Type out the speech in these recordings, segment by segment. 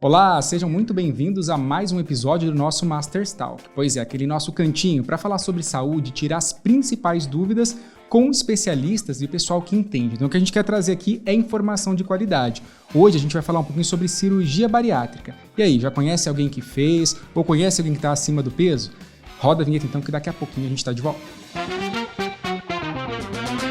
Olá, sejam muito bem-vindos a mais um episódio do nosso Master Talk. Pois é, aquele nosso cantinho para falar sobre saúde, tirar as principais dúvidas com especialistas e pessoal que entende. Então o que a gente quer trazer aqui é informação de qualidade. Hoje a gente vai falar um pouquinho sobre cirurgia bariátrica. E aí, já conhece alguém que fez ou conhece alguém que está acima do peso? Roda a vinheta então que daqui a pouquinho a gente está de volta.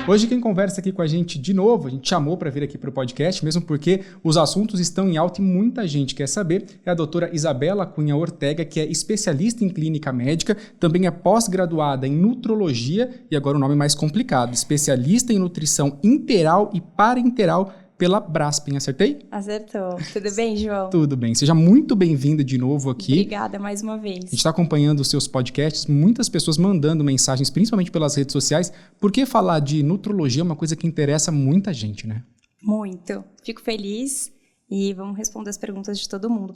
Hoje quem conversa aqui com a gente de novo, a gente chamou para vir aqui para o podcast, mesmo porque os assuntos estão em alta e muita gente quer saber, é a doutora Isabela Cunha Ortega, que é especialista em clínica médica, também é pós-graduada em nutrologia e agora o nome mais complicado, especialista em nutrição interal e parenteral pela Braskem, acertei? Acertou. Tudo bem, João? Tudo bem. Seja muito bem-vinda de novo aqui. Obrigada mais uma vez. A gente está acompanhando os seus podcasts, muitas pessoas mandando mensagens, principalmente pelas redes sociais, porque falar de nutrologia é uma coisa que interessa muita gente, né? Muito. Fico feliz e vamos responder as perguntas de todo mundo.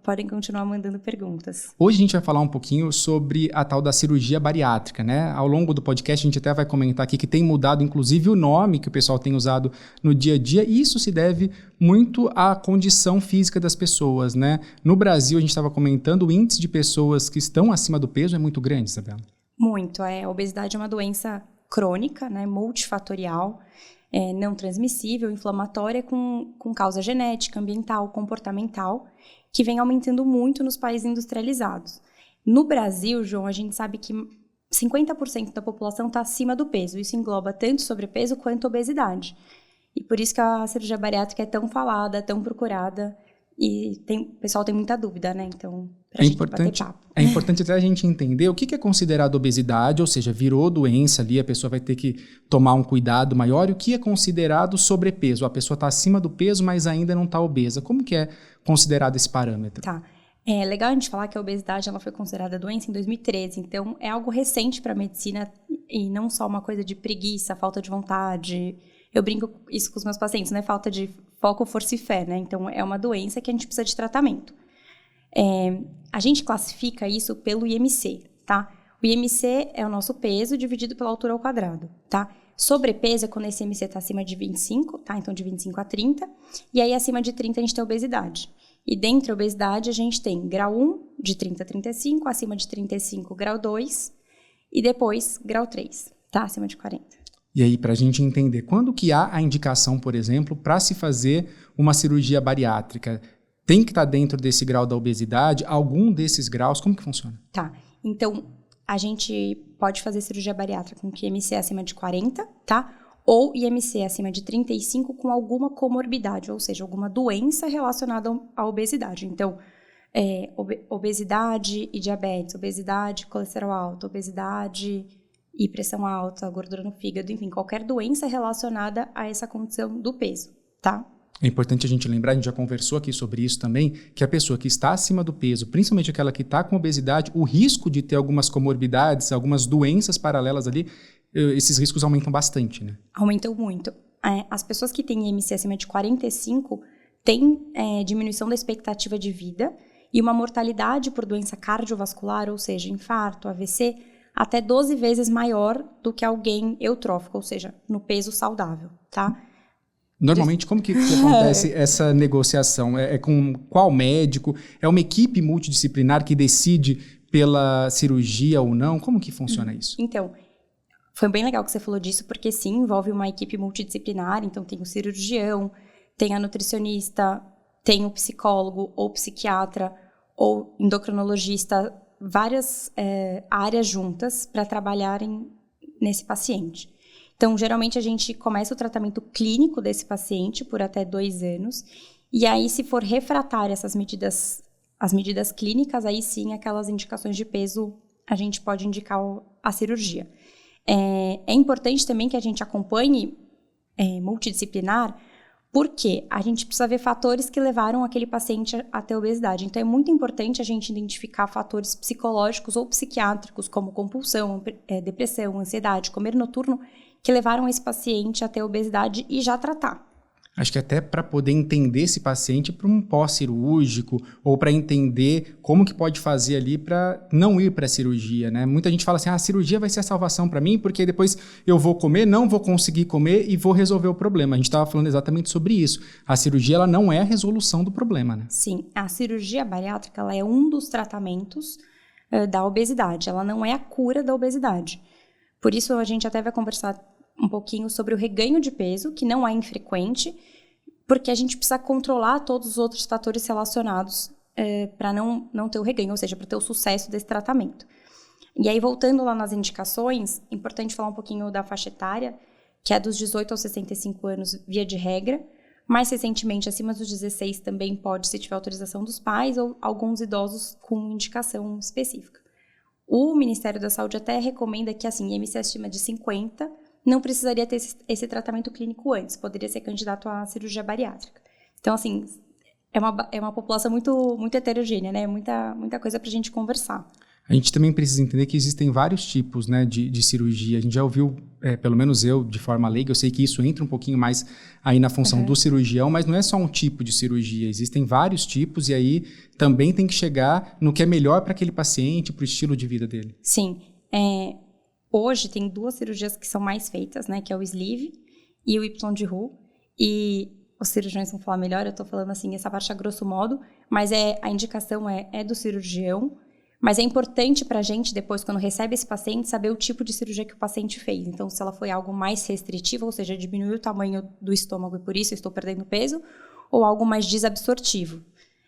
Podem continuar mandando perguntas. Hoje a gente vai falar um pouquinho sobre a tal da cirurgia bariátrica, né? Ao longo do podcast a gente até vai comentar aqui que tem mudado inclusive o nome que o pessoal tem usado no dia a dia e isso se deve muito à condição física das pessoas, né? No Brasil a gente estava comentando o índice de pessoas que estão acima do peso é muito grande, Isabela? Muito. A obesidade é uma doença crônica, né? Multifatorial. Não transmissível, inflamatória, com causa genética, ambiental, comportamental, que vem aumentando muito nos países industrializados. No Brasil, João, a gente sabe que 50% da população está acima do peso. Isso engloba tanto sobrepeso quanto obesidade. E por isso que a cirurgia bariátrica é tão falada, tão procurada. E o pessoal tem muita dúvida, né? Então, pra gente bater papo. É importante até a gente entender o que é considerado obesidade, ou seja, virou doença ali, a pessoa vai ter que tomar um cuidado maior, e o que é considerado sobrepeso? A pessoa está acima do peso, mas ainda não está obesa. Como que é considerado esse parâmetro? Tá. É legal a gente falar que a obesidade ela foi considerada doença em 2013, então é algo recente para a medicina e não só uma coisa de preguiça, falta de vontade. Eu brinco isso com os meus pacientes, né? Falta de foco, força e fé, né? Então, é uma doença que a gente precisa de tratamento. A gente classifica isso pelo IMC, tá? O IMC é o nosso peso dividido pela altura ao quadrado, tá? Sobrepeso é quando esse IMC está acima de 25, tá? Então, de 25 a 30. E aí, acima de 30, a gente tem obesidade. E dentro da obesidade, a gente tem grau 1, de 30 a 35, acima de 35, grau 2, e depois, grau 3, tá? Acima de 40. E aí, para a gente entender, quando que há a indicação, por exemplo, para se fazer uma cirurgia bariátrica? Tem que estar dentro desse grau da obesidade? Algum desses graus? Como que funciona? Tá. Então, a gente pode fazer cirurgia bariátrica com IMC acima de 40, tá? Ou IMC acima de 35 com alguma comorbidade, ou seja, alguma doença relacionada à obesidade. Então, obesidade e diabetes, obesidade, colesterol alto, obesidade e pressão alta, gordura no fígado, enfim, qualquer doença relacionada a essa condição do peso, tá? É importante a gente lembrar, a gente já conversou aqui sobre isso também, que a pessoa que está acima do peso, principalmente aquela que está com obesidade, o risco de ter algumas comorbidades, algumas doenças paralelas ali, esses riscos aumentam bastante, né? Aumentam muito. As pessoas que têm IMC acima de 45 têm diminuição da expectativa de vida e uma mortalidade por doença cardiovascular, ou seja, infarto, AVC, até 12 vezes maior do que alguém eutrófico, ou seja, no peso saudável, tá? Normalmente, como que acontece essa negociação? É com qual médico? É uma equipe multidisciplinar que decide pela cirurgia ou não? Como que funciona isso? Então, foi bem legal que você falou disso, porque sim, envolve uma equipe multidisciplinar, então tem o cirurgião, tem a nutricionista, tem o psicólogo ou psiquiatra ou endocrinologista, várias áreas juntas para trabalharem nesse paciente. Então, geralmente, a gente começa o tratamento clínico desse paciente por até 2 anos, e aí, se for refratária as medidas clínicas, aí sim, aquelas indicações de peso, a gente pode indicar a cirurgia. É importante também que a gente acompanhe multidisciplinar, porque a gente precisa ver fatores que levaram aquele paciente até a obesidade. Então, é muito importante a gente identificar fatores psicológicos ou psiquiátricos, como compulsão, depressão, ansiedade, comer noturno, que levaram esse paciente até a obesidade e já tratar. Acho que até para poder entender esse paciente para um pós-cirúrgico ou para entender como que pode fazer ali para não ir para a cirurgia, né? Muita gente fala assim, a cirurgia vai ser a salvação para mim porque depois eu vou comer, não vou conseguir comer e vou resolver o problema. A gente estava falando exatamente sobre isso. A cirurgia ela não é a resolução do problema, né? Sim, a cirurgia bariátrica ela é um dos tratamentos da obesidade. Ela não é a cura da obesidade. Por isso a gente até vai conversar um pouquinho sobre o reganho de peso, que não é infrequente, porque a gente precisa controlar todos os outros fatores relacionados para não ter o reganho, ou seja, para ter o sucesso desse tratamento. E aí, voltando lá nas indicações, é importante falar um pouquinho da faixa etária, que é dos 18 aos 65 anos, via de regra. Mais recentemente, acima dos 16 também pode, se tiver autorização dos pais, ou alguns idosos com indicação específica. O Ministério da Saúde até recomenda que, assim, IMC acima de 50 não precisaria ter esse tratamento clínico antes, poderia ser candidato à cirurgia bariátrica. Então, assim, é uma população muito, muito heterogênea, né? Muita coisa para a gente conversar. A gente também precisa entender que existem vários tipos, né, de cirurgia. A gente já ouviu, pelo menos eu, de forma leiga, eu sei que isso entra um pouquinho mais aí na função do cirurgião, mas não é só um tipo de cirurgia. Existem vários tipos e aí também tem que chegar no que é melhor para aquele paciente, para o estilo de vida dele. Sim. Hoje tem 2 cirurgias que são mais feitas, né, que é o sleeve e o Y de Roux. E os cirurgiões vão falar melhor, eu estou falando assim, essa parte a grosso modo, mas a indicação é do cirurgião. Mas é importante para a gente, depois, quando recebe esse paciente, saber o tipo de cirurgia que o paciente fez. Então, se ela foi algo mais restritivo, ou seja, diminuiu o tamanho do estômago e por isso eu estou perdendo peso, ou algo mais desabsortivo.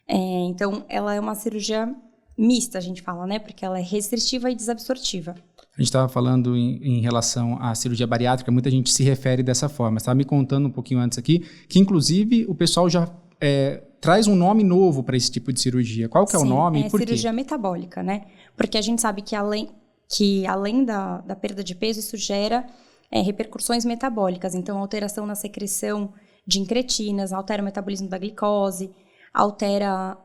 Então, ela é uma cirurgia mista, a gente fala, né? Porque ela é restritiva e desabsortiva. A gente estava falando em relação à cirurgia bariátrica, muita gente se refere dessa forma. Você estava me contando um pouquinho antes aqui, que inclusive o pessoal já traz um nome novo para esse tipo de cirurgia. Qual que é o nome e por quê? É cirurgia metabólica, né? Porque a gente sabe que além da perda de peso, isso gera repercussões metabólicas. Então, alteração na secreção de incretinas, altera o metabolismo da glicose, altera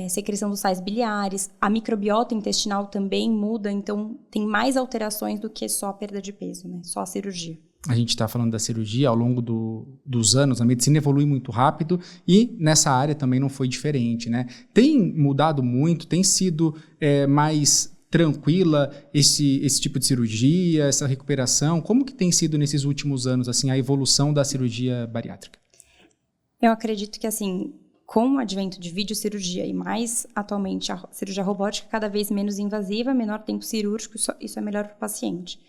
secreção dos sais biliares, a microbiota intestinal também muda, então tem mais alterações do que só a perda de peso, né? Só a cirurgia. A gente está falando da cirurgia, ao longo dos anos, a medicina evolui muito rápido e nessa área também não foi diferente, né? Tem mudado muito, tem sido mais tranquila esse tipo de cirurgia, essa recuperação? Como que tem sido nesses últimos anos assim, a evolução da cirurgia bariátrica? Eu acredito que, assim, com o advento de videocirurgia e mais atualmente a cirurgia robótica cada vez menos invasiva, menor tempo cirúrgico, isso é melhor para o paciente.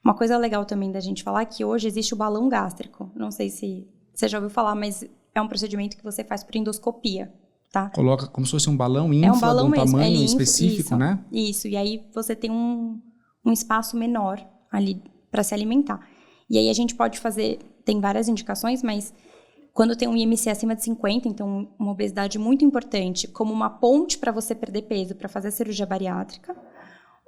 Uma coisa legal também da gente falar é que hoje existe o balão gástrico. Não sei se você já ouviu falar, mas é um procedimento que você faz por endoscopia, tá? Coloca como se fosse um balão, infla, um balão de um mesmo, tamanho específico, isso, né? Isso, e aí você tem um espaço menor ali para se alimentar. E aí a gente pode fazer, tem várias indicações, mas quando tem um IMC acima de 50, então uma obesidade muito importante, como uma ponte para você perder peso, para fazer a cirurgia bariátrica,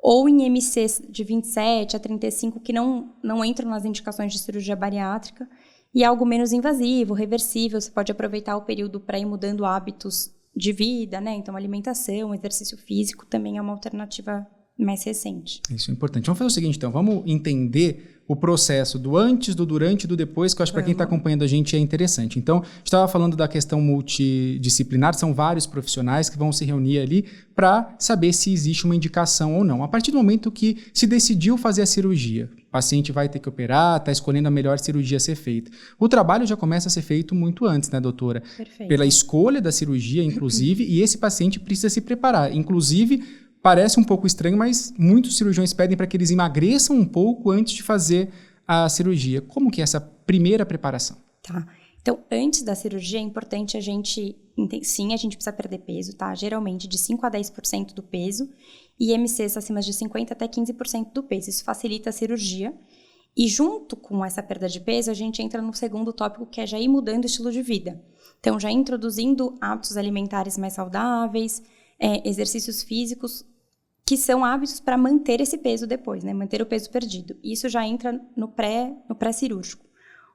ou em IMCs de 27 a 35 que não entram nas indicações de cirurgia bariátrica, e algo menos invasivo, reversível, você pode aproveitar o período para ir mudando hábitos de vida, né? Então, alimentação, exercício físico também é uma alternativa mais recente. Isso é importante. Vamos fazer o seguinte, então, vamos entender o processo do antes, do durante e do depois, que eu acho que para quem está acompanhando a gente é interessante. Então, a gente estava falando da questão multidisciplinar, são vários profissionais que vão se reunir ali para saber se existe uma indicação ou não. A partir do momento que se decidiu fazer a cirurgia, o paciente vai ter que operar, está escolhendo a melhor cirurgia a ser feita. O trabalho já começa a ser feito muito antes, né, doutora? Perfeito. Pela escolha da cirurgia, inclusive, e esse paciente precisa se preparar. Inclusive, parece um pouco estranho, mas muitos cirurgiões pedem para que eles emagreçam um pouco antes de fazer a cirurgia. Como que é essa primeira preparação? Tá. Então, antes da cirurgia, é importante a gente precisa perder peso, tá? Geralmente de 5 a 10% do peso e IMCs acima de 50 até 15% do peso. Isso facilita a cirurgia. E junto com essa perda de peso, a gente entra no segundo tópico, que é já ir mudando o estilo de vida. Então, já introduzindo hábitos alimentares mais saudáveis, exercícios físicos, que são hábitos para manter esse peso depois, né? Manter o peso perdido. Isso já entra no pré-cirúrgico.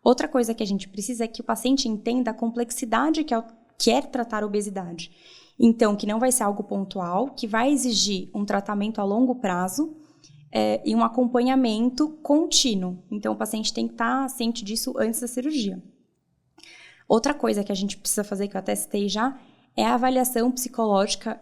Outra coisa que a gente precisa é que o paciente entenda a complexidade que é tratar a obesidade. Então, que não vai ser algo pontual, que vai exigir um tratamento a longo prazo e um acompanhamento contínuo. Então, o paciente tem que estar ciente disso antes da cirurgia. Outra coisa que a gente precisa fazer, que eu até citei já, é a avaliação psicológica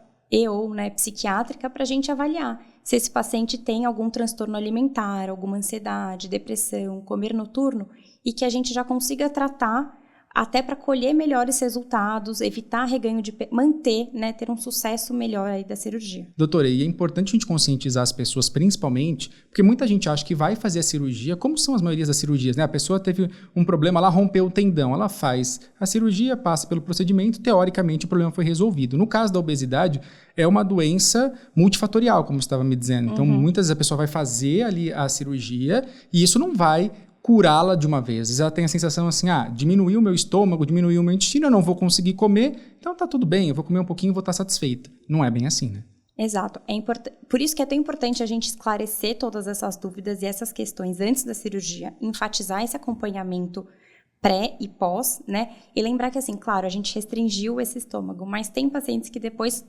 ou psiquiátrica para a gente avaliar se esse paciente tem algum transtorno alimentar, alguma ansiedade, depressão, comer noturno, e que a gente já consiga tratar até para colher melhores resultados, evitar reganho de peso, manter, ter um sucesso melhor aí da cirurgia. Doutora, e é importante a gente conscientizar as pessoas, principalmente, porque muita gente acha que vai fazer a cirurgia, como são as maiorias das cirurgias, né? A pessoa teve um problema, ela rompeu o tendão, ela faz a cirurgia, passa pelo procedimento, teoricamente o problema foi resolvido. No caso da obesidade, é uma doença multifatorial, como você estava me dizendo. Então, muitas vezes a pessoa vai fazer ali a cirurgia e isso não vai curá-la de uma vez. Às vezes ela tem a sensação assim, diminuiu o meu estômago, diminuiu o meu intestino, eu não vou conseguir comer, então tá tudo bem, eu vou comer um pouquinho e vou estar satisfeita. Não é bem assim, né? Exato. Por isso que é tão importante a gente esclarecer todas essas dúvidas e essas questões antes da cirurgia, enfatizar esse acompanhamento pré e pós, E lembrar que, assim, claro, a gente restringiu esse estômago, mas tem pacientes que depois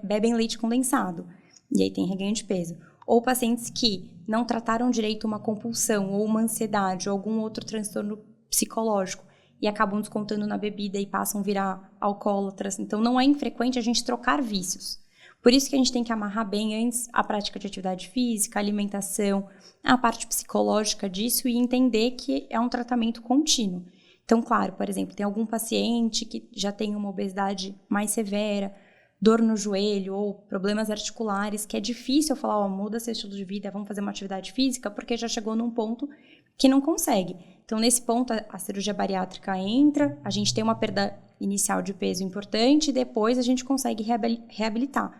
bebem leite condensado, e aí tem reganho de peso. Ou pacientes que não trataram direito uma compulsão, ou uma ansiedade, ou algum outro transtorno psicológico, e acabam descontando na bebida e passam a virar alcoólatras. Então, não é infrequente a gente trocar vícios. Por isso que a gente tem que amarrar bem antes a prática de atividade física, a alimentação, a parte psicológica disso e entender que é um tratamento contínuo. Então, claro, por exemplo, tem algum paciente que já tem uma obesidade mais severa, dor no joelho ou problemas articulares, que é difícil eu falar, muda seu estilo de vida, vamos fazer uma atividade física, porque já chegou num ponto que não consegue. Então, nesse ponto, a cirurgia bariátrica entra, a gente tem uma perda inicial de peso importante e depois a gente consegue reabilitar.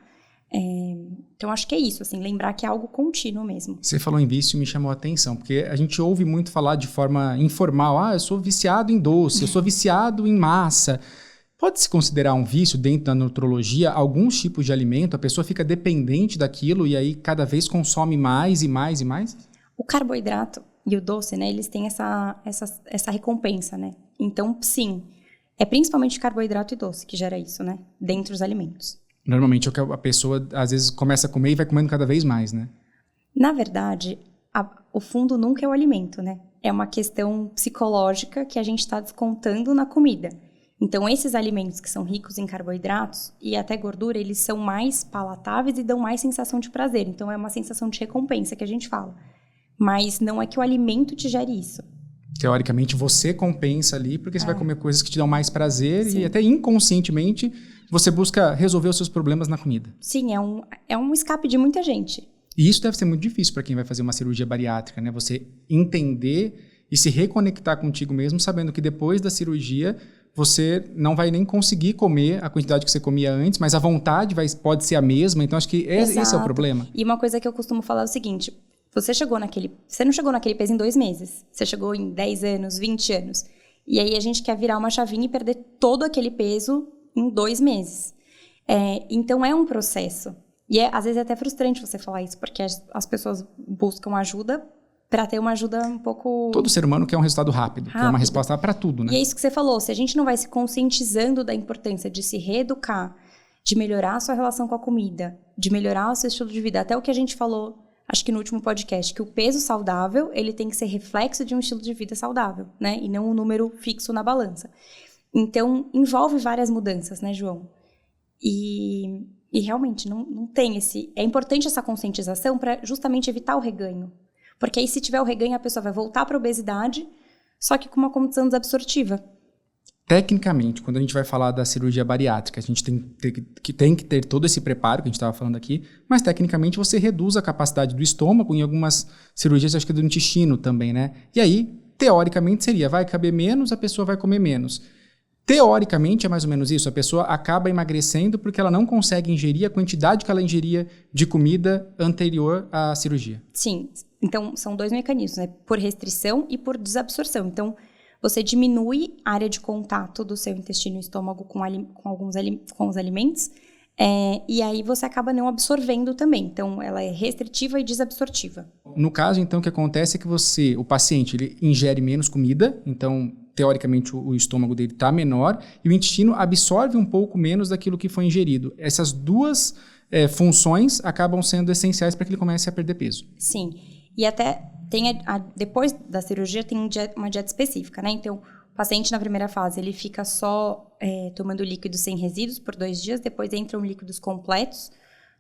Então, acho que é isso, assim, lembrar que é algo contínuo mesmo. Você falou em vício e me chamou a atenção, porque a gente ouve muito falar de forma informal, eu sou viciado em doce, eu sou viciado em massa. Pode-se considerar um vício dentro da nutrologia? Alguns tipos de alimento, a pessoa fica dependente daquilo e aí cada vez consome mais e mais e mais? O carboidrato e o doce, eles têm essa recompensa, Então, sim, é principalmente carboidrato e doce que gera isso, dentro dos alimentos. Normalmente é o que a pessoa, às vezes, começa a comer e vai comendo cada vez mais, né? Na verdade, o fundo nunca é o alimento, É uma questão psicológica que a gente está descontando na comida. Então, esses alimentos que são ricos em carboidratos e até gordura, eles são mais palatáveis e dão mais sensação de prazer. Então, é uma sensação de recompensa que a gente fala. Mas não é que o alimento te gere isso. Teoricamente, você compensa ali porque você vai comer coisas que te dão mais prazer. Sim. E até inconscientemente você busca resolver os seus problemas na comida. Sim, é um escape de muita gente. E isso deve ser muito difícil para quem vai fazer uma cirurgia bariátrica, Você entender e se reconectar contigo mesmo, sabendo que depois da cirurgia você não vai nem conseguir comer a quantidade que você comia antes, mas a vontade pode ser a mesma. Então, acho que esse é o problema. E uma coisa que eu costumo falar é o seguinte, você não chegou naquele peso em 2 meses, você chegou em 10 anos, 20 anos. E aí a gente quer virar uma chavinha e perder todo aquele peso em 2 meses. Então, é um processo. E às vezes é até frustrante você falar isso, porque as pessoas buscam ajuda para ter uma ajuda um pouco... Todo ser humano quer um resultado rápido. Quer uma resposta para tudo, E é isso que você falou, se a gente não vai se conscientizando da importância de se reeducar, de melhorar a sua relação com a comida, de melhorar o seu estilo de vida, até o que a gente falou, acho que no último podcast, que o peso saudável, ele tem que ser reflexo de um estilo de vida saudável, E não um número fixo na balança. Então, envolve várias mudanças, João? E realmente não tem esse... É importante essa conscientização para justamente evitar o reganho. Porque aí, se tiver o reganho, a pessoa vai voltar para a obesidade, só que com uma condição desabsortiva. Tecnicamente, quando a gente vai falar da cirurgia bariátrica, a gente tem que ter todo esse preparo que a gente estava falando aqui, mas tecnicamente você reduz a capacidade do estômago, em algumas cirurgias, acho que do intestino também, E aí, teoricamente, seria, vai caber menos, a pessoa vai comer menos. Teoricamente, é mais ou menos isso, a pessoa acaba emagrecendo porque ela não consegue ingerir a quantidade que ela ingeria de comida anterior à cirurgia. Sim, então são 2 mecanismos, por restrição e por desabsorção. Então, você diminui a área de contato do seu intestino e estômago com os alimentos, e aí você acaba não absorvendo também. Então, ela é restritiva e desabsortiva. No caso, então, o que acontece é que o paciente, ele ingere menos comida, então, teoricamente, o estômago dele está menor, e o intestino absorve um pouco menos daquilo que foi ingerido. Essas duas funções acabam sendo essenciais para que ele comece a perder peso. Sim, e até depois da cirurgia tem uma dieta específica, Então, paciente na primeira fase, ele fica só tomando líquidos sem resíduos por 2 dias, depois entram líquidos completos,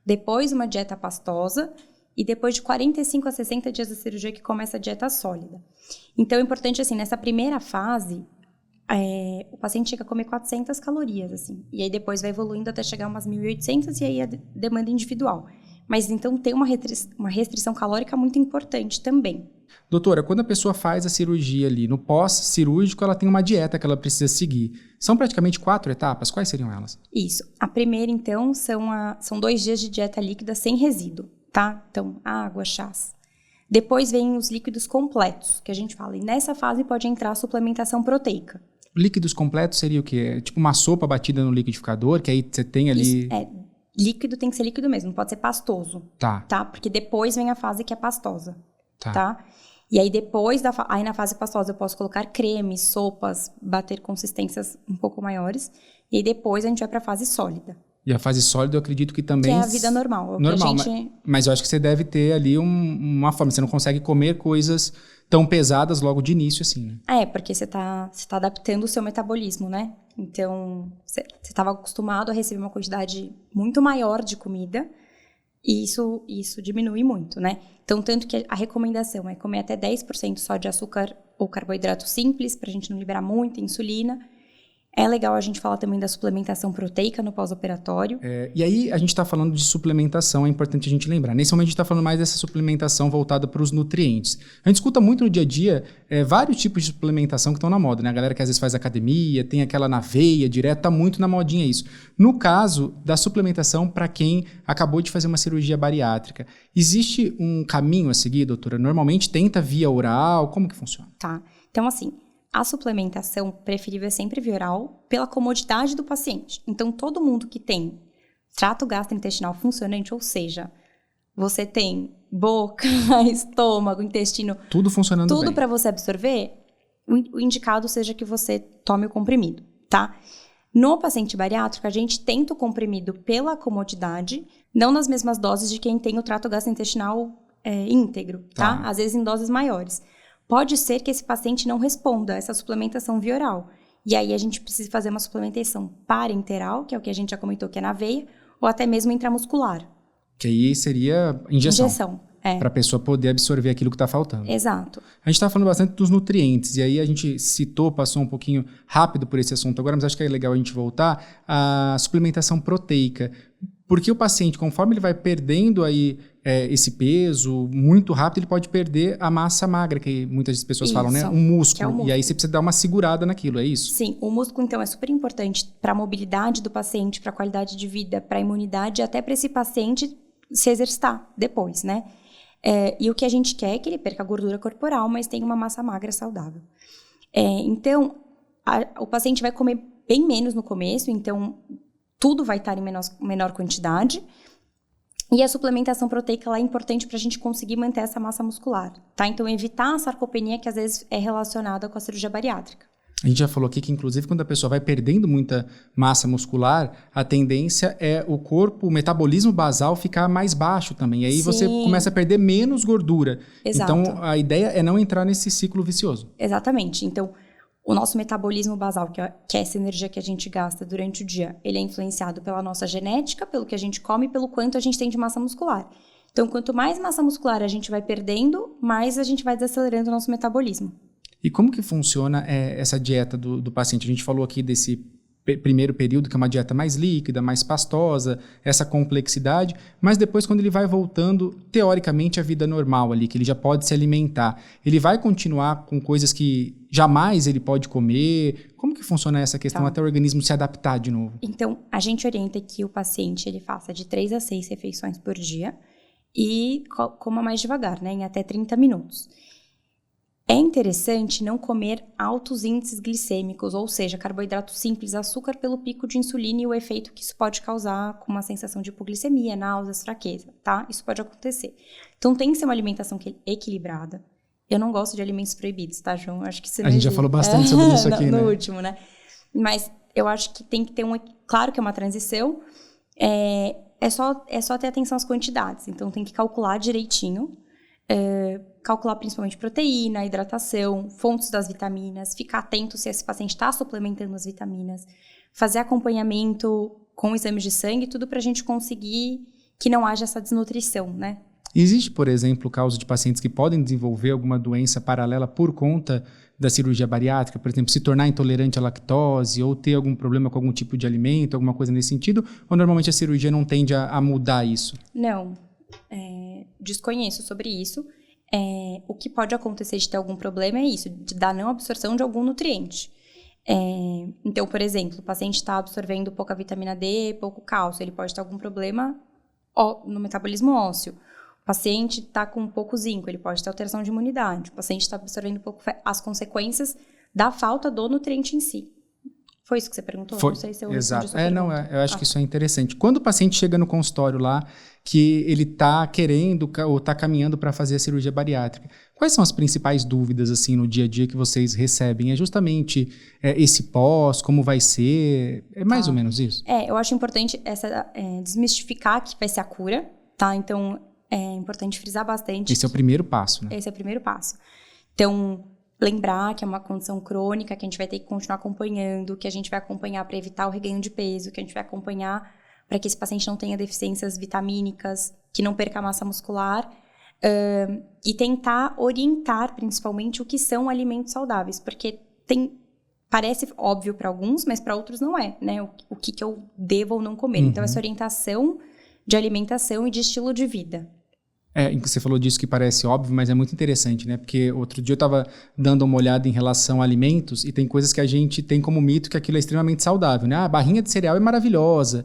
depois uma dieta pastosa e depois de 45 a 60 dias da cirurgia que começa a dieta sólida. Então, é importante, assim, nessa primeira fase, o paciente chega a comer 400 calorias, assim, e aí depois vai evoluindo até chegar a umas 1.800 e aí a demanda individual. Mas então tem uma restrição calórica muito importante também. Doutora, quando a pessoa faz a cirurgia ali, no pós-cirúrgico, ela tem uma dieta que ela precisa seguir. São praticamente 4 etapas? Quais seriam elas? Isso. A primeira, então, são 2 dias de dieta líquida sem resíduo, tá? Então, água, chás. Depois vem os líquidos completos, que a gente fala. E nessa fase pode entrar a suplementação proteica. Líquidos completos seria o quê? Tipo uma sopa batida no liquidificador, que aí você tem ali... Isso, líquido tem que ser líquido mesmo, não pode ser pastoso. Tá. Porque depois vem a fase que é pastosa. Tá? E aí depois, aí na fase pastosa eu posso colocar cremes, sopas, bater consistências um pouco maiores. E aí depois a gente vai para a fase sólida. E a fase sólida eu acredito que também... Que é a vida normal. Mas eu acho que você deve ter ali uma forma. Você não consegue comer coisas tão pesadas logo de início assim, né? Porque você tá adaptando o seu metabolismo, né? Então, você estava acostumado a receber uma quantidade muito maior de comida. E isso diminui muito, né? Então, tanto que a recomendação é comer até 10% só de açúcar ou carboidrato simples, pra gente não liberar muita insulina. É legal a gente falar também da suplementação proteica no pós-operatório. E aí, a gente está falando de suplementação, é importante a gente lembrar. Nesse momento, a gente está falando mais dessa suplementação voltada para os nutrientes. A gente escuta muito no dia a dia vários tipos de suplementação que estão na moda, né? A galera que às vezes faz academia, tem aquela na veia, direto, tá muito na modinha isso. No caso da suplementação para quem acabou de fazer uma cirurgia bariátrica, existe um caminho a seguir, doutora? Normalmente tenta via oral, como que funciona? Tá, então assim... A suplementação preferível é sempre via oral pela comodidade do paciente. Então, todo mundo que tem trato gastrointestinal funcionante, ou seja, você tem boca, estômago, intestino... Tudo funcionando bem. Tudo para você absorver, o indicado seja que você tome o comprimido, tá? No paciente bariátrico, a gente tenta o comprimido pela comodidade, não nas mesmas doses de quem tem o trato gastrointestinal íntegro, tá? Às vezes em doses maiores. Pode ser que esse paciente não responda a essa suplementação via oral. E aí a gente precisa fazer uma suplementação parenteral, que é o que a gente já comentou que é na veia, ou até mesmo intramuscular. Que aí seria injeção. Injeção, Para a pessoa poder absorver aquilo que está faltando. Exato. A gente está falando bastante dos nutrientes, e aí a gente passou um pouquinho rápido por esse assunto agora, mas acho que é legal a gente voltar à suplementação proteica. Porque o paciente, conforme ele vai perdendo aí esse peso muito rápido, ele pode perder a massa magra, que muitas pessoas falam, né? Um músculo. músculo. E aí você precisa dar uma segurada naquilo, é isso? Sim, o músculo, então, é super importante para a mobilidade do paciente, para a qualidade de vida, para a imunidade, até para esse paciente se exercitar depois, né? E o que a gente quer é que ele perca a gordura corporal, mas tenha uma massa magra saudável. Então, o paciente vai comer bem menos no começo, então tudo vai estar em menor quantidade. E a suplementação proteica ela é importante para a gente conseguir manter essa massa muscular, tá? Então, evitar a sarcopenia que às vezes é relacionada com a cirurgia bariátrica. A gente já falou aqui que, inclusive, quando a pessoa vai perdendo muita massa muscular, a tendência é o corpo, o metabolismo basal ficar mais baixo também. E aí você começa a perder menos gordura. Exato. Então, a ideia é não entrar nesse ciclo vicioso. Exatamente. Então, o nosso metabolismo basal, que é essa energia que a gente gasta durante o dia, ele é influenciado pela nossa genética, pelo que a gente come e pelo quanto a gente tem de massa muscular. Então, quanto mais massa muscular a gente vai perdendo, mais a gente vai desacelerando o nosso metabolismo. E como que funciona essa dieta do paciente? A gente falou aqui desse primeiro período, que é uma dieta mais líquida, mais pastosa, essa complexidade, mas depois quando ele vai voltando, teoricamente, à vida normal ali, que ele já pode se alimentar, ele vai continuar com coisas que jamais ele pode comer? Como que funciona essa questão até o organismo se adaptar de novo? Então, a gente orienta que o paciente ele faça de 3 a 6 refeições por dia e coma mais devagar, né, em até 30 minutos. É interessante não comer altos índices glicêmicos, ou seja, carboidrato simples, açúcar pelo pico de insulina e o efeito que isso pode causar com uma sensação de hipoglicemia, náuseas, fraqueza, tá? Isso pode acontecer. Então, tem que ser uma alimentação equilibrada. Eu não gosto de alimentos proibidos, tá, João? Acho que a gente já falou bastante sobre isso aqui, né? No último, né? Mas eu acho que tem que ter claro que é uma transição. É só ter atenção às quantidades. Então, tem que calcular direitinho. calcular principalmente proteína, hidratação, fontes das vitaminas, ficar atento se esse paciente está suplementando as vitaminas, fazer acompanhamento com exames de sangue, tudo para a gente conseguir que não haja essa desnutrição, né? Existe, por exemplo, o caso de pacientes que podem desenvolver alguma doença paralela por conta da cirurgia bariátrica, por exemplo, se tornar intolerante à lactose ou ter algum problema com algum tipo de alimento, alguma coisa nesse sentido, ou normalmente a cirurgia não tende a mudar isso? Não, desconheço sobre isso. O que pode acontecer de ter algum problema é isso, de dar não absorção de algum nutriente. Então, por exemplo, o paciente está absorvendo pouca vitamina D, pouco cálcio, ele pode ter algum problema no metabolismo ósseo. O paciente está com pouco zinco, ele pode ter alteração de imunidade. O paciente está absorvendo pouco as consequências da falta do nutriente em si. Foi isso que você perguntou? Foi, não sei se eu exato. Eu acho que isso é interessante. Quando o paciente chega no consultório lá, que ele está querendo ou está caminhando para fazer a cirurgia bariátrica, quais são as principais dúvidas assim no dia a dia que vocês recebem? É justamente esse pós, como vai ser? É mais ou menos isso? Eu acho importante desmistificar que vai ser a cura, tá? Então, é importante frisar bastante. Esse é o primeiro passo, né? Esse é o primeiro passo. Então, lembrar que é uma condição crônica, que a gente vai ter que continuar acompanhando, que a gente vai acompanhar para evitar o reganho de peso, que a gente vai acompanhar para que esse paciente não tenha deficiências vitamínicas, que não perca massa muscular, e tentar orientar, principalmente, o que são alimentos saudáveis, porque parece óbvio para alguns, mas para outros não é, né? O que eu devo ou não comer. Então, essa orientação de alimentação e de estilo de vida. Você falou disso que parece óbvio, mas é muito interessante, né? Porque outro dia eu estava dando uma olhada em relação a alimentos e tem coisas que a gente tem como mito que aquilo é extremamente saudável, né? A barrinha de cereal é maravilhosa,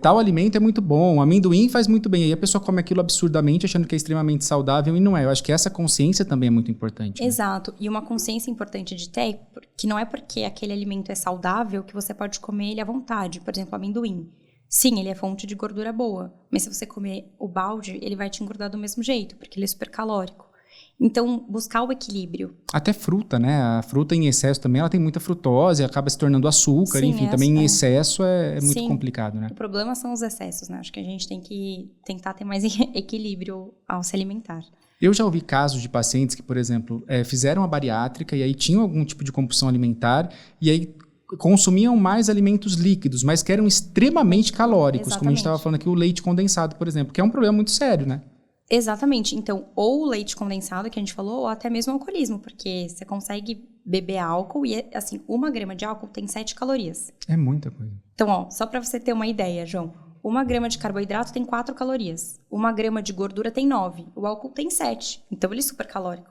tal alimento é muito bom, amendoim faz muito bem. Aí a pessoa come aquilo absurdamente achando que é extremamente saudável e não é. Eu acho que essa consciência também é muito importante. Né? Exato. E uma consciência importante de ter, que não é porque aquele alimento é saudável que você pode comer ele à vontade. Por exemplo, amendoim. Sim, ele é fonte de gordura boa, mas se você comer o balde, ele vai te engordar do mesmo jeito, porque ele é super calórico. Então, buscar o equilíbrio. Até fruta, né? A fruta em excesso também, ela tem muita frutose, acaba se tornando açúcar, sim, enfim, também em excesso é muito sim, complicado, né? O problema são os excessos, né? Acho que a gente tem que tentar ter mais equilíbrio ao se alimentar. Eu já ouvi casos de pacientes que, por exemplo, fizeram a bariátrica e aí tinham algum tipo de compulsão alimentar e aí consumiam mais alimentos líquidos, mas que eram extremamente calóricos, Exatamente. Como a gente estava falando aqui, o leite condensado, por exemplo, que é um problema muito sério, né? Exatamente. Então, ou o leite condensado, que a gente falou, ou até mesmo o alcoolismo, porque você consegue beber álcool e, assim, 1 grama de álcool tem 7 calorias. É muita coisa. Então, só para você ter uma ideia, João, 1 grama de carboidrato tem 4 calorias, 1 grama de gordura tem 9, o álcool tem 7, então ele é super calórico.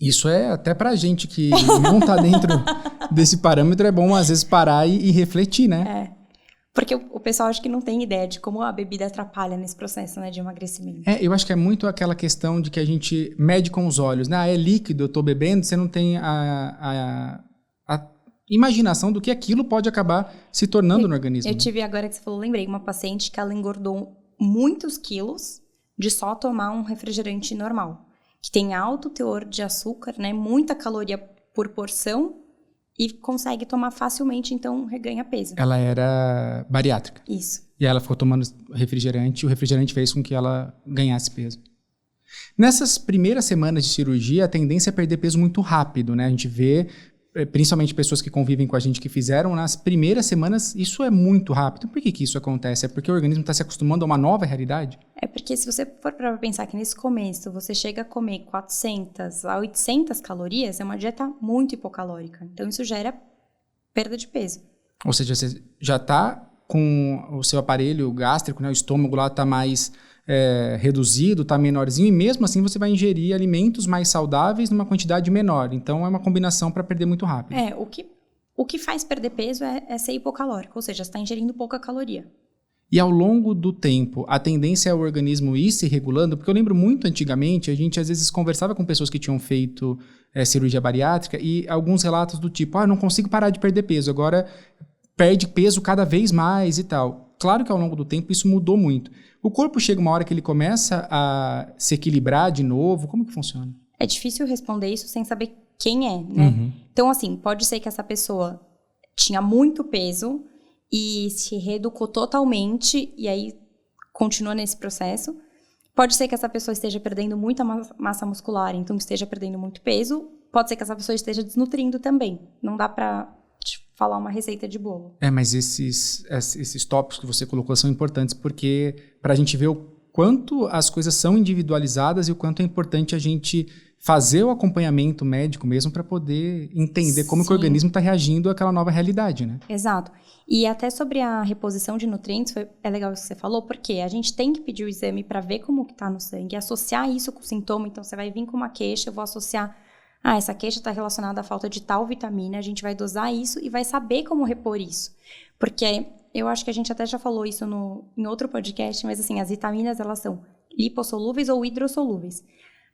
Isso é até pra gente que não tá dentro desse parâmetro, é bom às vezes parar e refletir, né? Porque o pessoal acha que não tem ideia de como a bebida atrapalha nesse processo, né, de emagrecimento. Eu acho que é muito aquela questão de que a gente mede com os olhos, né? É líquido, eu tô bebendo, você não tem a imaginação do que aquilo pode acabar se tornando no organismo. Eu tive, agora que você falou, lembrei, uma paciente que ela engordou muitos quilos de só tomar um refrigerante normal, que tem alto teor de açúcar, né, muita caloria por porção e consegue tomar facilmente, então reganha peso. Ela era bariátrica. Isso. E ela ficou tomando refrigerante e o refrigerante fez com que ela ganhasse peso. Nessas primeiras semanas de cirurgia, a tendência é perder peso muito rápido, né? A gente vê, principalmente pessoas que convivem com a gente que fizeram, nas primeiras semanas, isso é muito rápido. Por que isso acontece? É porque o organismo está se acostumando a uma nova realidade? É porque se você for para pensar que nesse começo você chega a comer 400 a 800 calorias, é uma dieta muito hipocalórica. Então isso gera perda de peso. Ou seja, você já está com o seu aparelho gástrico, né, o estômago lá está mais reduzido, está menorzinho, e mesmo assim você vai ingerir alimentos mais saudáveis numa quantidade menor. Então é uma combinação para perder muito rápido. O que faz perder peso é ser hipocalórico, ou seja, você está ingerindo pouca caloria. E ao longo do tempo, a tendência é o organismo ir se regulando, porque eu lembro muito antigamente, a gente às vezes conversava com pessoas que tinham feito cirurgia bariátrica e alguns relatos do tipo, não consigo parar de perder peso, agora perde peso cada vez mais e tal. Claro que ao longo do tempo isso mudou muito. O corpo chega uma hora que ele começa a se equilibrar de novo, como que funciona? É difícil responder isso sem saber quem é, né? Uhum. Então, assim, pode ser que essa pessoa tinha muito peso e se reeducou totalmente e aí continua nesse processo. Pode ser que essa pessoa esteja perdendo muita massa muscular, então esteja perdendo muito peso. Pode ser que essa pessoa esteja desnutrindo também. Não dá pra te falar uma receita de bolo. Mas esses tópicos que você colocou são importantes porque para a gente ver o quanto as coisas são individualizadas e o quanto é importante a gente fazer o acompanhamento médico mesmo para poder entender como que o organismo está reagindo àquela nova realidade, né? Exato. E até sobre a reposição de nutrientes, é legal isso que você falou, porque a gente tem que pedir o exame para ver como que tá no sangue, associar isso com o sintoma. Então, você vai vir com uma queixa, eu vou associar, essa queixa está relacionada à falta de tal vitamina, a gente vai dosar isso e vai saber como repor isso. Porque eu acho que a gente até já falou isso em outro podcast, mas assim, as vitaminas, elas são lipossolúveis ou hidrossolúveis.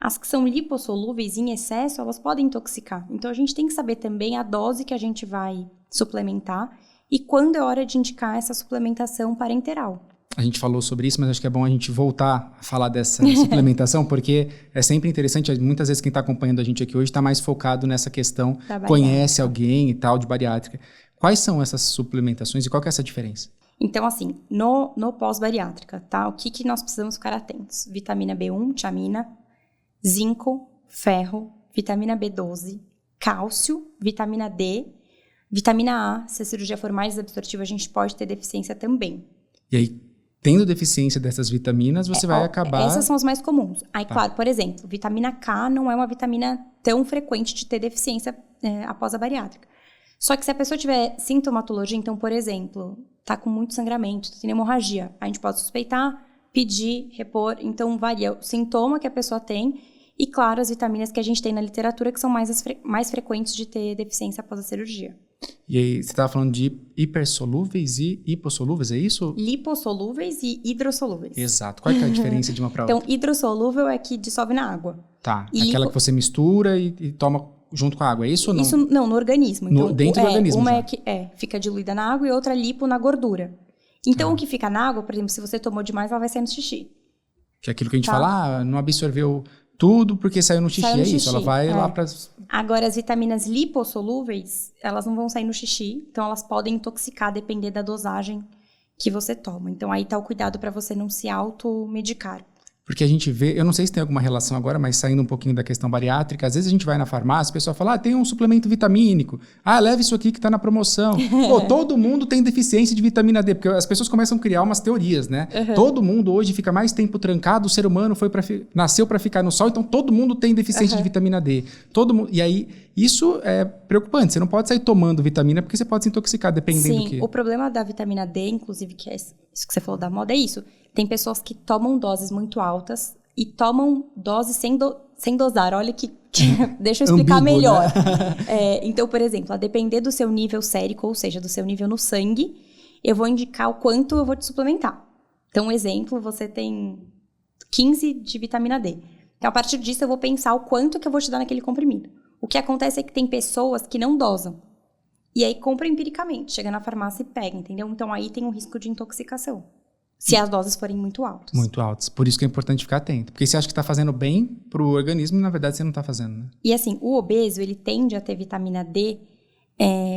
As que são lipossolúveis em excesso, elas podem intoxicar. Então, a gente tem que saber também a dose que a gente vai suplementar e quando é hora de indicar essa suplementação parenteral. A gente falou sobre isso, mas acho que é bom a gente voltar a falar dessa suplementação, porque é sempre interessante, muitas vezes quem está acompanhando a gente aqui hoje está mais focado nessa questão, conhece alguém e tal, de bariátrica. Quais são essas suplementações e qual que é essa diferença? Então, assim, no pós-bariátrica, tá? O que nós precisamos ficar atentos? Vitamina B1, tiamina, zinco, ferro, vitamina B12, cálcio, vitamina D, vitamina A. Se a cirurgia for mais absortiva, a gente pode ter deficiência também. E aí, tendo deficiência dessas vitaminas, você vai acabar... Essas são as mais comuns. Aí, claro, por exemplo, vitamina K não é uma vitamina tão frequente de ter deficiência após a bariátrica. Só que se a pessoa tiver sintomatologia, então, por exemplo, tá com muito sangramento, tem hemorragia, a gente pode suspeitar, pedir, repor, então varia o sintoma que a pessoa tem e, claro, as vitaminas que a gente tem na literatura que são mais frequentes de ter deficiência após a cirurgia. E aí, você estava falando de hipersolúveis e hipossolúveis, é isso? Lipossolúveis e hidrossolúveis. Exato. Qual é a diferença de uma para outra? Então, hidrossolúvel é que dissolve na água. Tá, aquela que você mistura e toma junto com a água, é isso ou não? Isso não, no organismo. Então, dentro do organismo uma já. é que fica diluída na água e outra lipo na gordura. Então, o que fica na água, por exemplo, se você tomou demais, ela vai sair no xixi. Que é aquilo que a gente fala, não absorveu tudo porque saiu no xixi, saiu no xixi. Isso, ela vai lá para... Agora, as vitaminas lipossolúveis, elas não vão sair no xixi, então elas podem intoxicar, depender da dosagem que você toma. Então, aí tá o cuidado para você não se automedicar. Porque a gente vê, eu não sei se tem alguma relação agora, mas saindo um pouquinho da questão bariátrica, às vezes a gente vai na farmácia, o pessoal fala, tem um suplemento vitamínico, leva isso aqui que tá na promoção. Pô, todo mundo tem deficiência de vitamina D, porque as pessoas começam a criar umas teorias, né? Uhum. Todo mundo hoje fica mais tempo trancado, o ser humano nasceu para ficar no sol, então todo mundo tem deficiência de vitamina D. E aí, isso é preocupante, você não pode sair tomando vitamina porque você pode se intoxicar, dependendo do que... Sim, o problema da vitamina D, inclusive, que é isso que você falou da moda, é isso. Tem pessoas que tomam doses muito altas e tomam doses sem dosar. Olha que deixa eu explicar ambíguo, melhor. Né? Então, por exemplo, a depender do seu nível sérico, ou seja, do seu nível no sangue, eu vou indicar o quanto eu vou te suplementar. Então, um exemplo, você tem 15 de vitamina D. Então, a partir disso, eu vou pensar o quanto que eu vou te dar naquele comprimido. O que acontece é que tem pessoas que não dosam. E aí, compra empiricamente. Chega na farmácia e pega, entendeu? Então, aí tem um risco de intoxicação. Se as doses forem muito altas. Muito altas. Por isso que é importante ficar atento. Porque você acha que está fazendo bem para o organismo, na verdade você não está fazendo, né? E assim, o obeso, ele tende a ter vitamina D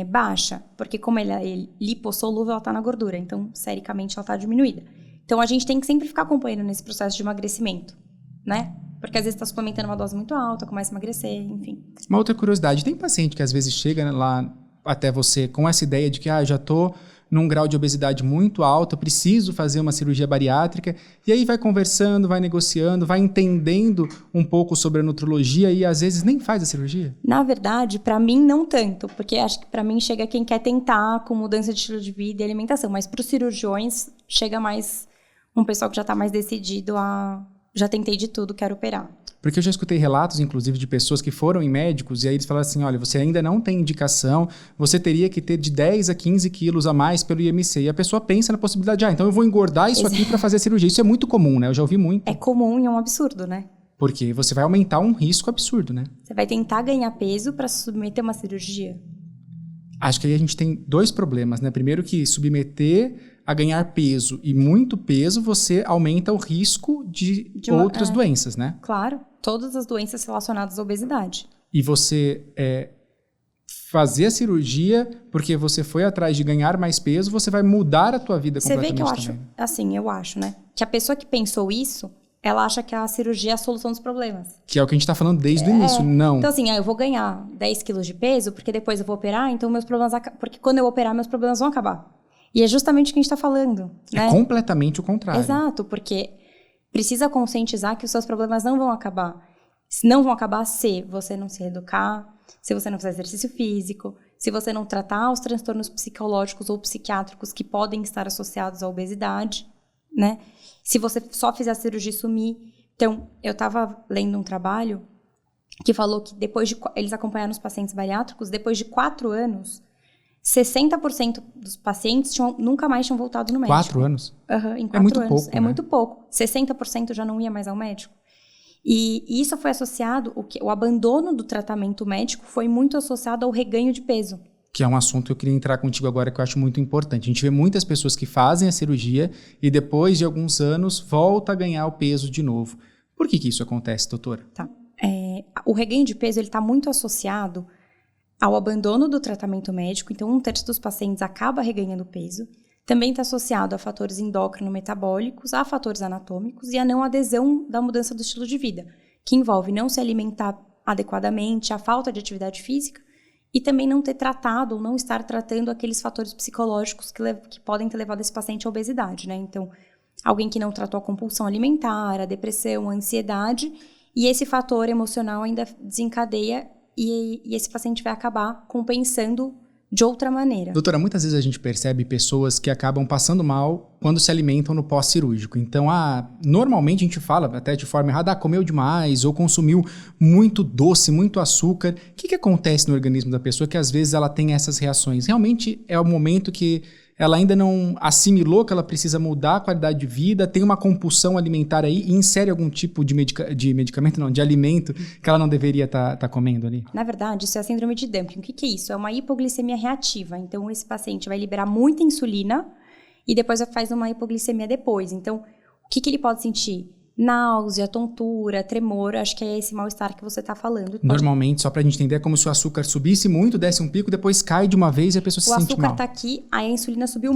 baixa. Porque como ela é lipossolúvel, ela está na gordura. Então, sericamente, ela está diminuída. Então, a gente tem que sempre ficar acompanhando nesse processo de emagrecimento, né? Porque às vezes está suplementando uma dose muito alta, começa a emagrecer, enfim. Uma outra curiosidade. Tem paciente que às vezes chega lá até você com essa ideia de que já estou num grau de obesidade muito alto, eu preciso fazer uma cirurgia bariátrica, e aí vai conversando, vai negociando, vai entendendo um pouco sobre a nutrologia e às vezes nem faz a cirurgia? Na verdade, para mim não tanto, porque acho que para mim chega quem quer tentar com mudança de estilo de vida e alimentação, mas para os cirurgiões chega mais um pessoal que já está mais decidido já tentei de tudo, quero operar. Porque eu já escutei relatos, inclusive, de pessoas que foram em médicos e aí eles falaram assim, olha, você ainda não tem indicação, você teria que ter de 10 a 15 quilos a mais pelo IMC. E a pessoa pensa na possibilidade, então eu vou engordar isso aqui para fazer a cirurgia. Isso é muito comum, né? Eu já ouvi muito. É comum e é um absurdo, né? Porque você vai aumentar um risco absurdo, né? Você vai tentar ganhar peso para se submeter a uma cirurgia? Acho que aí a gente tem dois problemas, né? Primeiro que submeter a ganhar peso e muito peso, você aumenta o risco de outras doenças, né? Claro, todas as doenças relacionadas à obesidade. E você fazer a cirurgia porque você foi atrás de ganhar mais peso, você vai mudar a tua vida completamente. Você vê que eu acho, né? Que a pessoa que pensou isso, ela acha que a cirurgia é a solução dos problemas. Que é o que a gente tá falando desde o início, não. Então assim, eu vou ganhar 10 quilos de peso, porque depois eu vou operar, então meus problemas... Porque quando eu operar, meus problemas vão acabar. E é justamente o que a gente tá falando, né? É completamente o contrário. Exato, porque precisa conscientizar que os seus problemas não vão acabar. Não vão acabar se você não se reeducar, se você não fizer exercício físico, se você não tratar os transtornos psicológicos ou psiquiátricos que podem estar associados à obesidade, né? Se você só fizer a cirurgia e sumir. Então, eu estava lendo um trabalho que falou que depois de... Eles acompanharam os pacientes bariátricos, depois de 4 anos, 60% dos pacientes nunca mais tinham voltado no médico. 4 anos? Em 4 muito anos. Pouco, é né? muito pouco. 60% já não ia mais ao médico. E isso foi associado... O abandono do tratamento médico foi muito associado ao reganho de peso. Que é um assunto que eu queria entrar contigo agora, que eu acho muito importante. A gente vê muitas pessoas que fazem a cirurgia e depois de alguns anos volta a ganhar o peso de novo. Por que isso acontece, doutora? Tá. O reganho de peso está muito associado ao abandono do tratamento médico. Então, 1/3 dos pacientes acaba reganhando peso. Também está associado a fatores endócrino-metabólicos, a fatores anatômicos e a não adesão da mudança do estilo de vida, que envolve não se alimentar adequadamente, a falta de atividade física, e também não ter tratado ou não estar tratando aqueles fatores psicológicos que podem ter levado esse paciente à obesidade, né? Então, alguém que não tratou a compulsão alimentar, a depressão, a ansiedade, e esse fator emocional ainda desencadeia e esse paciente vai acabar compensando de outra maneira. Doutora, muitas vezes a gente percebe pessoas que acabam passando mal quando se alimentam no pós-cirúrgico. Então, normalmente a gente fala até de forma errada, comeu demais ou consumiu muito doce, muito açúcar. O que acontece no organismo da pessoa que às vezes ela tem essas reações? Realmente é o momento que ela ainda não assimilou que ela precisa mudar a qualidade de vida, tem uma compulsão alimentar aí e insere algum tipo de medicamento, não, de alimento que ela não deveria estar comendo ali? Na verdade, isso é a síndrome de Dumping. O que é isso? É uma hipoglicemia reativa. Então, esse paciente vai liberar muita insulina e depois faz uma hipoglicemia depois. Então, o que ele pode sentir? Náusea, tontura, tremor, acho que é esse mal-estar que você está falando. Normalmente, só pra gente entender, é como se o açúcar subisse muito, desse um pico, depois cai de uma vez e a pessoa se sente mal. O açúcar tá aqui, aí a insulina subiu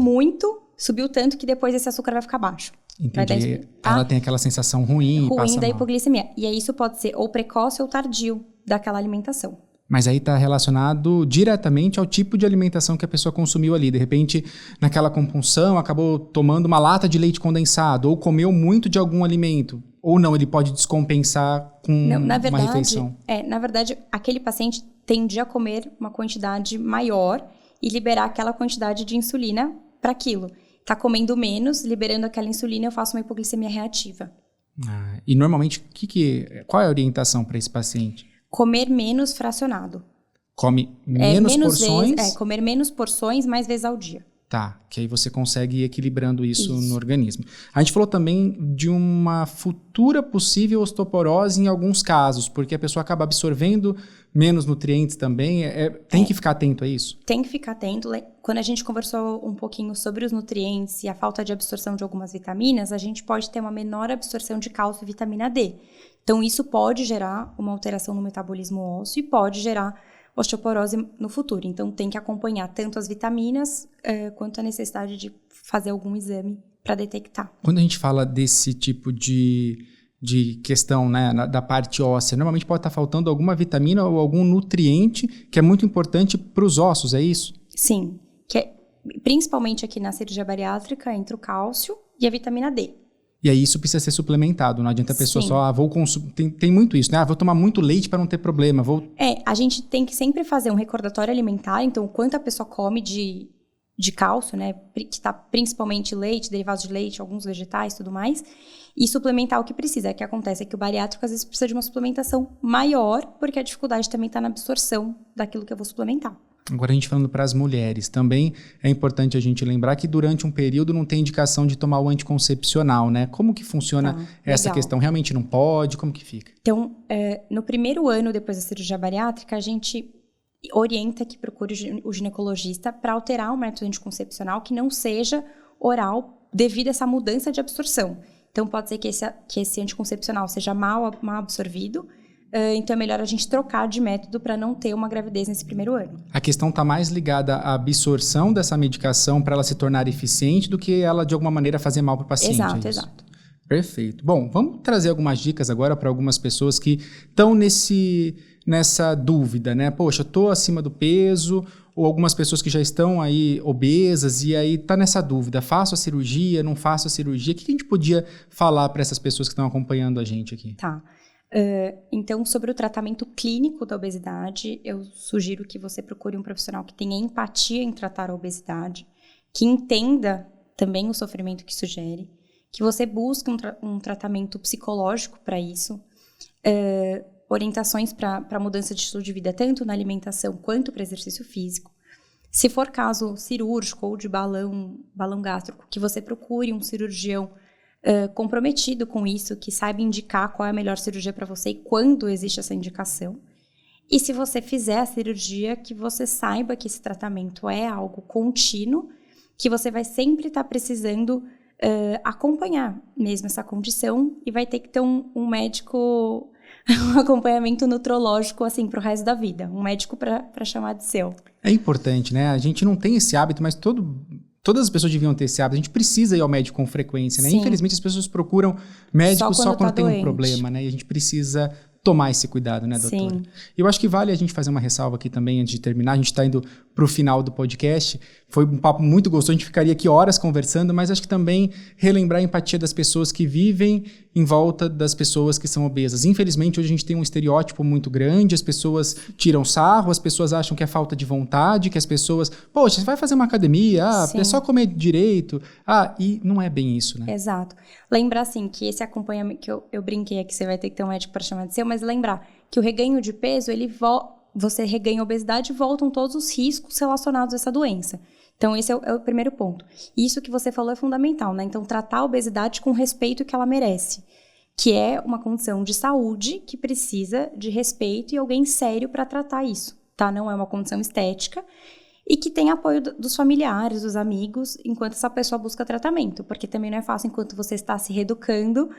tanto que depois esse açúcar vai ficar baixo. Entendi. Ela tem aquela sensação ruim passa da mal. hipoglicemia. E aí isso pode ser ou precoce ou tardio daquela alimentação. Mas aí está relacionado diretamente ao tipo de alimentação que a pessoa consumiu ali. De repente, naquela compulsão, acabou tomando uma lata de leite condensado ou comeu muito de algum alimento. Ou não, ele pode descompensar com uma refeição. Na verdade, aquele paciente tende a comer uma quantidade maior e liberar aquela quantidade de insulina para aquilo. Está comendo menos, liberando aquela insulina, eu faço uma hipoglicemia reativa. E normalmente, qual é a orientação para esse paciente? Comer menos fracionado. Come menos porções? Comer menos porções mais vezes ao dia. Tá, que aí você consegue ir equilibrando isso no organismo. A gente falou também de uma futura possível osteoporose em alguns casos, porque a pessoa acaba absorvendo menos nutrientes também. Tem que ficar atento a isso? Tem que ficar atento. Quando a gente conversou um pouquinho sobre os nutrientes e a falta de absorção de algumas vitaminas, a gente pode ter uma menor absorção de cálcio e vitamina D. Então, isso pode gerar uma alteração no metabolismo ósseo e pode gerar osteoporose no futuro. Então, tem que acompanhar tanto as vitaminas quanto a necessidade de fazer algum exame para detectar. Quando a gente fala desse tipo de questão, né, da parte óssea, normalmente pode estar faltando alguma vitamina ou algum nutriente que é muito importante para os ossos, é isso? Sim, principalmente aqui na cirurgia bariátrica, entre o cálcio e a vitamina D. E aí isso precisa ser suplementado, não adianta a pessoa só, vou consumir, tem muito isso, né? Vou tomar muito leite para não ter problema, a gente tem que sempre fazer um recordatório alimentar, então o quanto a pessoa come de cálcio, né? Que está principalmente leite, derivados de leite, alguns vegetais e tudo mais, e suplementar o que precisa. O que acontece é que o bariátrico às vezes precisa de uma suplementação maior, porque a dificuldade também está na absorção daquilo que eu vou suplementar. Agora a gente falando para as mulheres, também é importante a gente lembrar que durante um período não tem indicação de tomar o anticoncepcional, né? Como que funciona essa questão? Realmente não pode? Como que fica? Então, no primeiro ano depois da cirurgia bariátrica, a gente orienta que procure o ginecologista para alterar o método anticoncepcional que não seja oral devido a essa mudança de absorção. Então, pode ser que esse anticoncepcional seja mal absorvido. Então, é melhor a gente trocar de método para não ter uma gravidez nesse primeiro ano. A questão está mais ligada à absorção dessa medicação para ela se tornar eficiente do que ela, de alguma maneira, fazer mal para o paciente. Exato. Perfeito. Bom, vamos trazer algumas dicas agora para algumas pessoas que estão nessa dúvida, né? Poxa, eu estou acima do peso, ou algumas pessoas que já estão aí obesas e aí tá nessa dúvida, faço a cirurgia, não faço a cirurgia? O que a gente podia falar para essas pessoas que estão acompanhando a gente aqui? Tá. Então, sobre o tratamento clínico da obesidade, eu sugiro que você procure um profissional que tenha empatia em tratar a obesidade, que entenda também o sofrimento que isso gere, que você busque um tratamento psicológico para isso, orientações para mudança de estilo de vida, tanto na alimentação quanto para exercício físico. Se for caso cirúrgico ou de balão gástrico, que você procure um cirurgião comprometido com isso, que saiba indicar qual é a melhor cirurgia para você e quando existe essa indicação. E se você fizer a cirurgia, que você saiba que esse tratamento é algo contínuo, que você vai sempre estar precisando acompanhar mesmo essa condição e vai ter que ter um médico, um acompanhamento nutrológico assim pro resto da vida, um médico para chamar de seu. É importante, né? A gente não tem esse hábito, mas todas as pessoas deviam ter esse hábito. A gente precisa ir ao médico com frequência, né? Sim. Infelizmente as pessoas procuram médico só quando tem um problema, né? E a gente precisa tomar esse cuidado, né, doutora? Sim. Eu acho que vale a gente fazer uma ressalva aqui também antes de terminar. A gente está indo para o final do podcast. Foi um papo muito gostoso, a gente ficaria aqui horas conversando, mas acho que também relembrar a empatia das pessoas que vivem em volta das pessoas que são obesas. Infelizmente, hoje a gente tem um estereótipo muito grande, as pessoas tiram sarro, as pessoas acham que é falta de vontade, que as pessoas, poxa, você vai fazer uma academia, é só comer direito, e não é bem isso, né? Exato. Lembrar, assim, que esse acompanhamento, que eu brinquei aqui, você vai ter que ter um médico para chamar de seu, mas lembrar que o reganho de peso, você reganha a obesidade e voltam todos os riscos relacionados a essa doença. Então, esse é o primeiro ponto. Isso que você falou é fundamental, né? Então, tratar a obesidade com o respeito que ela merece, que é uma condição de saúde que precisa de respeito e alguém sério para tratar isso, tá? Não é uma condição estética e que tem apoio dos familiares, dos amigos, enquanto essa pessoa busca tratamento, porque também não é fácil, enquanto você está se reeducando,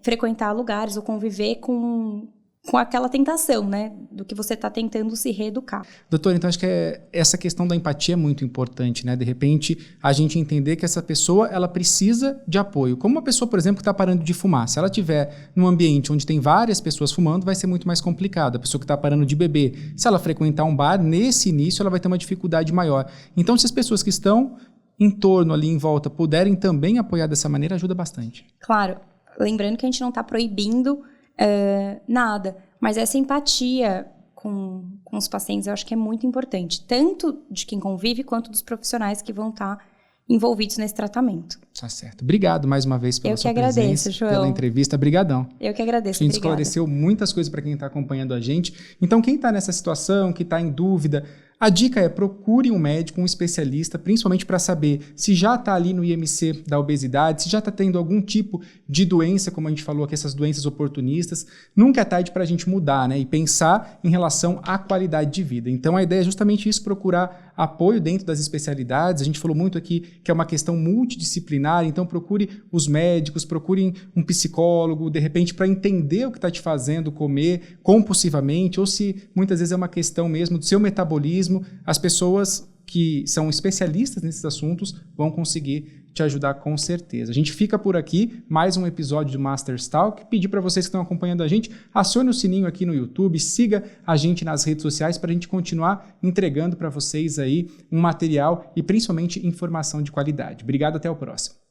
frequentar lugares ou conviver com aquela tentação, né, do que você está tentando se reeducar. Doutora, então acho que essa questão da empatia é muito importante, né? De repente, a gente entender que essa pessoa, ela precisa de apoio. Como uma pessoa, por exemplo, que está parando de fumar. Se ela estiver num ambiente onde tem várias pessoas fumando, vai ser muito mais complicado. A pessoa que está parando de beber, se ela frequentar um bar, nesse início ela vai ter uma dificuldade maior. Então, se as pessoas que estão em torno ali, em volta, puderem também apoiar dessa maneira, ajuda bastante. Claro. Lembrando que a gente não está proibindo nada, mas essa empatia com os pacientes eu acho que é muito importante, tanto de quem convive quanto dos profissionais que vão estar envolvidos nesse tratamento. Tá certo. Obrigado mais uma vez pela sua presença, agradeço, João. Pela entrevista. Obrigadão. Eu que agradeço. A gente esclareceu muitas coisas para quem está acompanhando a gente. Então, quem está nessa situação, que está em dúvida, a dica é procure um médico, um especialista, principalmente para saber se já está ali no IMC da obesidade, se já está tendo algum tipo de doença, como a gente falou aqui, essas doenças oportunistas. Nunca é tarde para a gente mudar, né? E pensar em relação à qualidade de vida. Então, a ideia é justamente isso, procurar apoio dentro das especialidades. A gente falou muito aqui que é uma questão multidisciplinar, então procure os médicos, procure um psicólogo, de repente, para entender o que está te fazendo comer compulsivamente, ou se muitas vezes é uma questão mesmo do seu metabolismo. As pessoas que são especialistas nesses assuntos vão conseguir te ajudar com certeza. A gente fica por aqui, mais um episódio do Masters Talk. Pedir para vocês que estão acompanhando a gente, acione o sininho aqui no YouTube, siga a gente nas redes sociais para a gente continuar entregando para vocês aí um material e principalmente informação de qualidade. Obrigado, até o próximo.